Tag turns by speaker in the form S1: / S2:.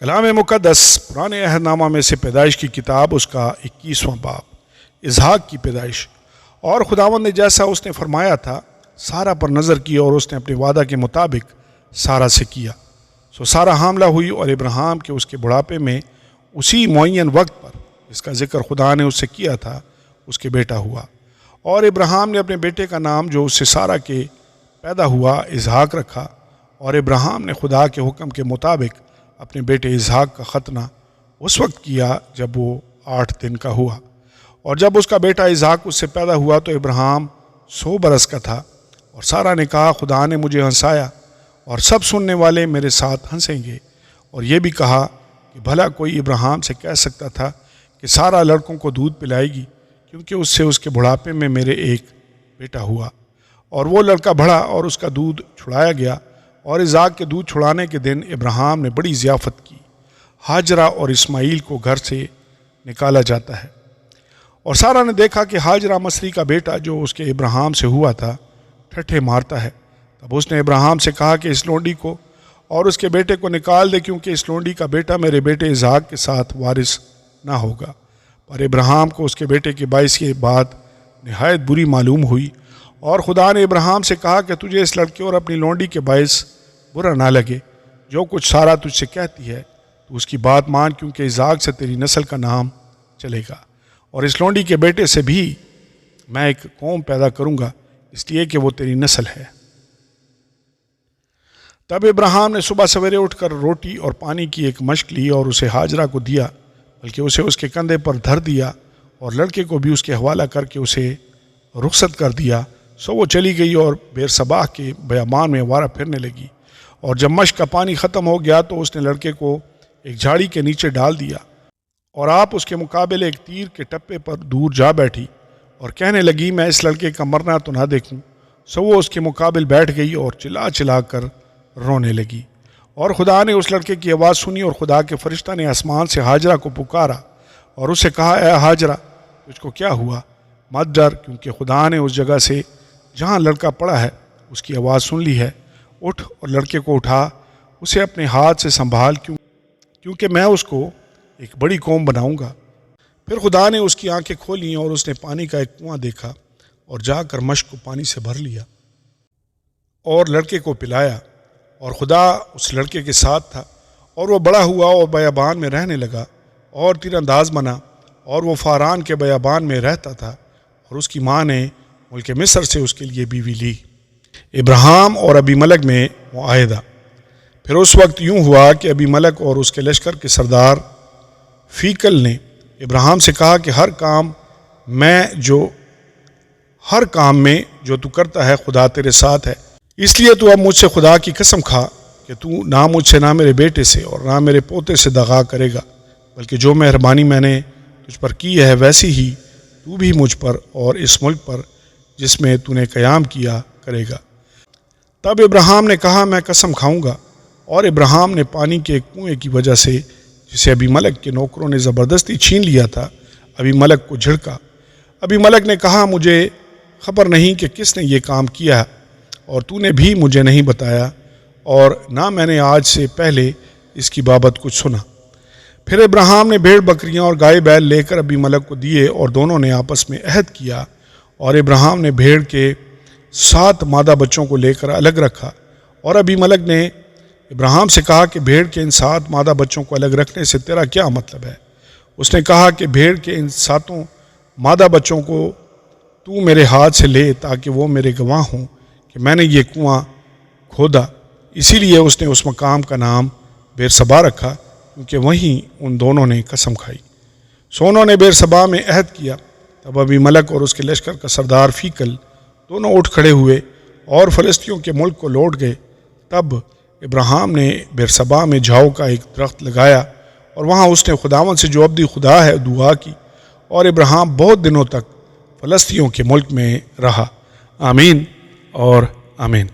S1: کلام مقدس پرانے عہد نامہ میں سے پیدائش کی کتاب، اس کا 21واں باب، اسحاق کی پیدائش۔ اور خداوند نے جیسا اس نے فرمایا تھا سارہ پر نظر کی، اور اس نے اپنے وعدہ کے مطابق سارہ سے کیا۔ سو سارہ حاملہ ہوئی، اور ابراہیم کے اس کے بڑھاپے میں اسی معین وقت پر جس کا ذکر خدا نے اس سے کیا تھا اس کے بیٹا ہوا۔ اور ابراہیم نے اپنے بیٹے کا نام جو اس سے سارہ کے پیدا ہوا اسحاق رکھا۔ اور ابراہیم نے خدا کے حکم کے مطابق اپنے بیٹے اسحاق کا ختنہ اس وقت کیا جب وہ 8 دن کا ہوا۔ اور جب اس کا بیٹا اسحاق اس سے پیدا ہوا تو ابراہیم 100 برس کا تھا۔ اور سارہ نے کہا، خدا نے مجھے ہنسایا اور سب سننے والے میرے ساتھ ہنسیں گے۔ اور یہ بھی کہا کہ بھلا کوئی ابراہیم سے کہہ سکتا تھا کہ سارہ لڑکوں کو دودھ پلائے گی، کیونکہ اس سے اس کے بڑھاپے میں میرے ایک بیٹا ہوا۔ اور وہ لڑکا بڑھا اور اس کا دودھ چھڑایا گیا۔ اور اسحاق کے دودھ چھڑانے کے دن ابراہیم نے بڑی ضیافت کی۔ ہاجرہ اور اسماعیل کو گھر سے نکالا جاتا ہے۔ اور سارہ نے دیکھا کہ ہاجرہ مصری کا بیٹا جو اس کے ابراہیم سے ہوا تھا ٹھٹھے مارتا ہے۔ تب اس نے ابراہیم سے کہا کہ اس لونڈی کو اور اس کے بیٹے کو نکال دے، کیونکہ اس لونڈی کا بیٹا میرے بیٹے اسحاق کے ساتھ وارث نہ ہوگا۔ پر ابراہیم کو اس کے بیٹے کے باعث یہ بات نہایت بری معلوم ہوئی۔ اور خدا نے ابراہیم سے کہا کہ تجھے اس لڑکے اور اپنی لونڈی کے باعث برا نہ لگے۔ جو کچھ سارہ تجھ سے کہتی ہے تو اس کی بات مان، کیونکہ اسحاق سے تیری نسل کا نام چلے گا، اور اس لونڈی کے بیٹے سے بھی میں ایک قوم پیدا کروں گا، اس لیے کہ وہ تیری نسل ہے۔ تب ابراہیم نے صبح سویرے اٹھ کر روٹی اور پانی کی ایک مشک لی اور اسے ہاجرہ کو دیا، بلکہ اسے اس کے کندھے پر دھر دیا، اور لڑکے کو بھی اس کے حوالہ کر کے اسے رخصت کر دیا۔ سو وہ چلی گئی اور بیرسباہ کے بیابان میں آوارہ پھرنے لگی۔ اور جب مشک کا پانی ختم ہو گیا تو اس نے لڑکے کو ایک جھاڑی کے نیچے ڈال دیا، اور آپ اس کے مقابل ایک تیر کے ٹپے پر دور جا بیٹھی، اور کہنے لگی میں اس لڑکے کا مرنا تو نہ دیکھوں۔ سو وہ اس کے مقابل بیٹھ گئی اور چلا چلا کر رونے لگی۔ اور خدا نے اس لڑکے کی آواز سنی، اور خدا کے فرشتہ نے آسمان سے ہاجرہ کو پکارا اور اسے کہا، اے ہاجرہ تجھ کو کیا ہوا؟ مت ڈر، کیونکہ خدا نے اس جگہ سے جہاں لڑکا پڑا ہے اس کی آواز سن لی ہے۔ اٹھ اور لڑکے کو اٹھا، اسے اپنے ہاتھ سے سنبھال، کیونکہ میں اس کو ایک بڑی قوم بناؤں گا۔ پھر خدا نے اس کی آنکھیں کھولیں اور اس نے پانی کا ایک کنواں دیکھا، اور جا کر مشک کو پانی سے بھر لیا اور لڑکے کو پلایا۔ اور خدا اس لڑکے کے ساتھ تھا، اور وہ بڑا ہوا اور بیابان میں رہنے لگا اور تیر انداز بنا، اور وہ فاران کے بیابان میں رہتا تھا۔ اور اس کی ماں نے ملک مصر سے اس کے لیے بیوی لی۔ ابراہیم اور ابی ملک میں معاہدہ۔ پھر اس وقت یوں ہوا کہ ابی ملک اور اس کے لشکر کے سردار فیکل نے ابراہیم سے کہا کہ ہر کام میں جو تو کرتا ہے خدا تیرے ساتھ ہے، اس لیے تو اب مجھ سے خدا کی قسم کھا کہ تو نہ مجھ سے نہ میرے بیٹے سے اور نہ میرے پوتے سے دغا کرے گا، بلکہ جو مہربانی میں نے تجھ پر کی ہے ویسی ہی تو بھی مجھ پر اور اس ملک پر جس میں تو نے قیام کیا کرے گا۔ تب ابراہیم نے کہا، میں قسم کھاؤں گا۔ اور ابراہیم نے پانی کے ایک کنویں کی وجہ سے جسے ابی ملک کے نوکروں نے زبردستی چھین لیا تھا ابی ملک کو جھڑکا۔ ابی ملک نے کہا، مجھے خبر نہیں کہ کس نے یہ کام کیا، اور تو نے بھی مجھے نہیں بتایا، اور نہ میں نے آج سے پہلے اس کی بابت کچھ سنا۔ پھر ابراہیم نے بھیڑ بکریاں اور گائے بیل لے کر ابی ملک کو دیے، اور دونوں نے آپس میں عہد کیا۔ اور ابراہیم نے بھیڑ کے 7 مادہ بچوں کو لے کر الگ رکھا۔ اور ابی ملک نے ابراہیم سے کہا کہ بھیڑ کے ان 7 مادہ بچوں کو الگ رکھنے سے تیرا کیا مطلب ہے؟ اس نے کہا کہ بھیڑ کے ان 7 مادہ بچوں کو تو میرے ہاتھ سے لے، تاکہ وہ میرے گواہ ہوں کہ میں نے یہ کنواں کھودا۔ اسی لیے اس نے اس مقام کا نام بیرسبا رکھا، کیونکہ وہیں ان دونوں نے قسم کھائی۔ سو انہوں نے بیرسبا میں عہد کیا۔ تب ابی ملک اور اس کے لشکر کا سردار فیکل دونوں اٹھ کھڑے ہوئے اور فلسطینیوں کے ملک کو لوٹ گئے۔ تب ابراہیم نے بیرسبا میں جھاؤ کا ایک درخت لگایا، اور وہاں اس نے خداوند سے جو ابدی خدا ہے دعا کی، اور ابراہیم بہت دنوں تک فلسطینیوں کے ملک میں رہا۔ آمین اور آمین۔